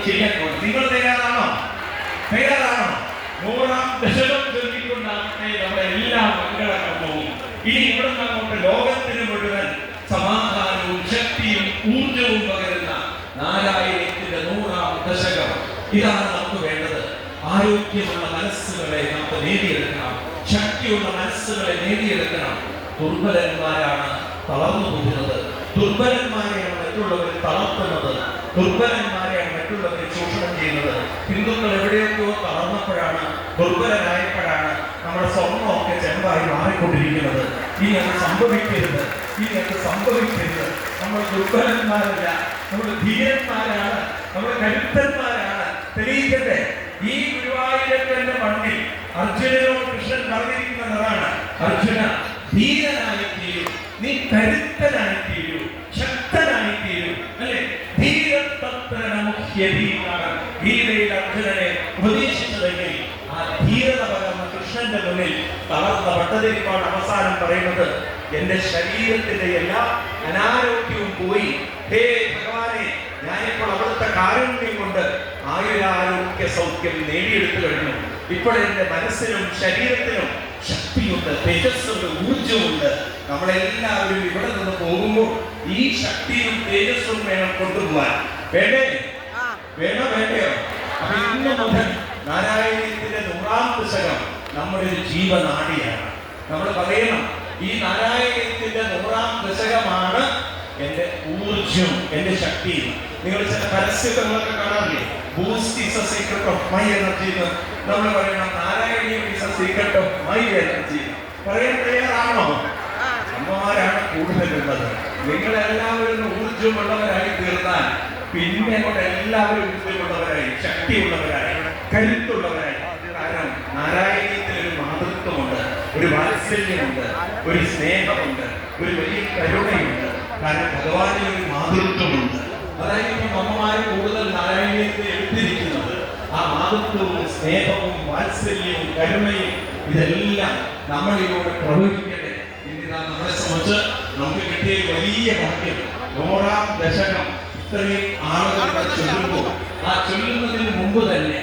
ചെയ്യാൻ പോകുന്നത്. നിങ്ങൾ തയ്യാറാണോ? തയ്യാറാണോ? 100-ാം ദശകം ചൊല്ലിക്കൊണ്ടാകട്ടെ നമ്മുടെ എല്ലാ മംഗളകർമ്മവും. ഇനി ഇവിടെ അങ്ങോട്ട് ലോകത്തിന് മുഴുവൻ സമാധാനവും ശക്തിയും ഊർജവും പകരുന്ന നാരായണത്തിന്റെ 100-ാം ദശകം. ഇതാണ് നമുക്ക് വേണ്ടത്. ആരോഗ്യമുള്ള മനസ്സുകളെ നമുക്ക് നേടിയെടുക്കണം. ശക്തിയുള്ള മനസ്സുകളെ നേടിയെടുക്കണം. ദുർബലന്മാരാണ് തളർന്നു പോകുന്നത്. ദുർബലന്മാരെയാണ് മറ്റുള്ളവർ തളർത്തുന്നത്. ദുർബലന്മാരെയാണ് മറ്റുള്ളവരെ ചൂഷണം ചെയ്യുന്നത്. ഹിന്ദുക്കൾ എവിടെയൊക്കെയോ തളർന്നപ്പോഴാണ്, ദുർബലനായപ്പോഴാണ് നമ്മുടെ സ്വർണ്ണമൊക്കെ ചെമ്പായി മാറിക്കൊണ്ടിരിക്കുന്നത്. ഇനി അത് സംഭവിക്കരുത്. ഇനി അത് സംഭവിക്കരുത്. നമ്മൾ ദുർബലന്മാരല്ല, നമ്മൾ ധീരന്മാരാണ്, നമ്മൾ കരുത്തന്മാരാണ്. തെളിയിക്കട്ടെ. ഈ ഗുരുവായൂരപ്പന്റെ മണ്ണിൽ അർജുനനോട് കൃഷ്ണൻ പറഞ്ഞിരിക്കുന്നതാണ്, അർജുന ധീരനായി തീരൂ, നീ കരുത്തനായി തീരൂ, ശക്തനായി തീരൂ. അല്ലെ? ഗീതയിൽ അർജുനനെ ഉപദേശിച്ചതെങ്കിൽ ആ ധീരത പകർന്ന കൃഷ്ണന്റെ മുന്നിൽ തളർന്ന ഭട്ടതിരിപ്പാണ് അവസാനം പറയുന്നത്, എന്റെ ശരീരത്തിന്റെ എല്ലാ അനാരോഗ്യവും പോയി. ഹേ ഭഗവാനെ, ഞാനിപ്പോൾ അവിടുത്തെ കാരുണ്യം കൊണ്ട് ആയുരാരോഗ്യ സൗഖ്യം നേടിയെടുത്തു കഴിഞ്ഞു. ഇപ്പോൾ എന്റെ മനസ്സിനും ശരീരത്തിനും ശക്തിയുണ്ട്, തേജസ്സുണ്ട്, ഊർജമുണ്ട്. നമ്മളെല്ലാവരും ഇവിടെ നിന്ന് പോകുമ്പോൾ ഈ ശക്തിയും തേജസ്സും വേണം കൊണ്ടുപോകാൻ. വേണ്ടേ? വേണോ? വേണ്ടയോ? അപ്പൊ ഇന്ന് മുതൽ നാരായണീയത്തിന്റെ 100-ാം ദശകം നമ്മുടെ ഒരു ജീവനാഡിയാണ്. നമ്മൾ പറയണം, ഈ നാരായണീയത്തിന്റെ 100-ാം ദശകമാണ് എന്റെ ഊർജം, എന്റെ ശക്തി. നിങ്ങൾ ചില പരസ്യങ്ങളൊക്കെ കാണാറില്ലേ? Boost is a secret of my energy എന്ന് നമ്മൾ പറയണം. Narayaneeyam is a secret of my energy. പറയാൻ തയ്യാറാണോ? അമ്മമാരാണ് കൂടുതലുള്ളത്. നിങ്ങളെല്ലാവരും ഊർജമുള്ളവരായി തീർന്നാൽ പിന്നെ അങ്ങോട്ട് എല്ലാവരും ഊർജമുള്ളവരായി, ശക്തിയുള്ളവരായി, കരുത്തുള്ളവരായി. കാരണം നാരായണീയത്തിനൊരു മാതൃത്വമുണ്ട്, ഒരു വാത്സല്യമുണ്ട്, ഒരു സ്നേഹമുണ്ട്, ഒരു വലിയ കരുണയുണ്ട്. കാരണം ഭഗവാന്റെ ഒരു മാതൃത്വമുണ്ട്. അതായത് അമ്മമാര് കൂടുതൽ നാരായണീയത്തെ എടുത്തിരിക്കുന്നത് ആ മാതൃത്വവും സ്നേഹവും വാത്സല്യവും കരുണയും ഇതെല്ലാം നമ്മളിലൂടെ പ്രവഹിക്കട്ടെ. ഇനി നമ്മളെ സംബന്ധിച്ച് നമുക്ക് കിട്ടിയ വലിയ ഭാഗ്യം 100-ാം ദശകം ഇത്രയും ആളുകൾ ചൊല്ലുമ്പോൾ, ആ ചൊല്ലുന്നതിന് മുമ്പ് തന്നെ